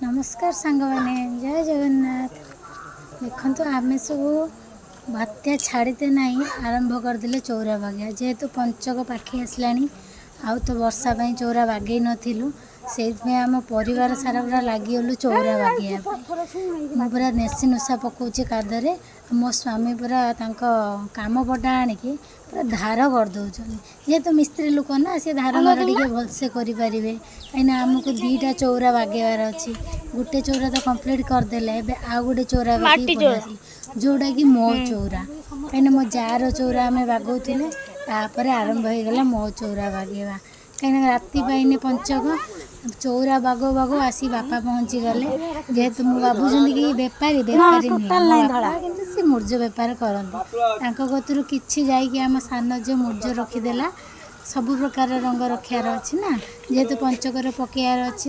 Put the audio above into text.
नमस्कार सांग मैंने जय जगन्नाथ। देखो आम सब बात्या छाड़ते ना आरंभ करदे चौरा बागिया जेहेतु पंचक पाखे आसला आउ तो वर्षा चौरा बागई नथिलु से आम परिवार सारा पूरा लगिगलु चौरा बागिया मु पूरा नेसी नुसा पकाऊँ कादरे मो स्वामी पूरा काम पटा आणिकी पूरा धार करदे जेहेतु मिस्त्री लोक ना सी धार मार टे भलसे करें कहीं आमको दीटा चौरा बागेबार अच्छी गोटे चौरा तो कंप्लीट करदेले आउ गोटे चौरा जोटा कि मो चौरा कहीं मो जार चौरा आम बागोले तापर आरंभ हो गला मो चौरा बागेवा कहीं राति पाइने पंचक चौरा बागो बागो आसी बापा पहुँची गले जेहेतु मु भावुँ कि बेपारी बेपारी नहीं सी मूर्ज बेपार करते कतरू किसी जाकि आम सान झील मूर्ज रखीदेला सब प्रकार रंग रखार अच्छी ना जेहेतु पंचकर पकेयार अच्छी।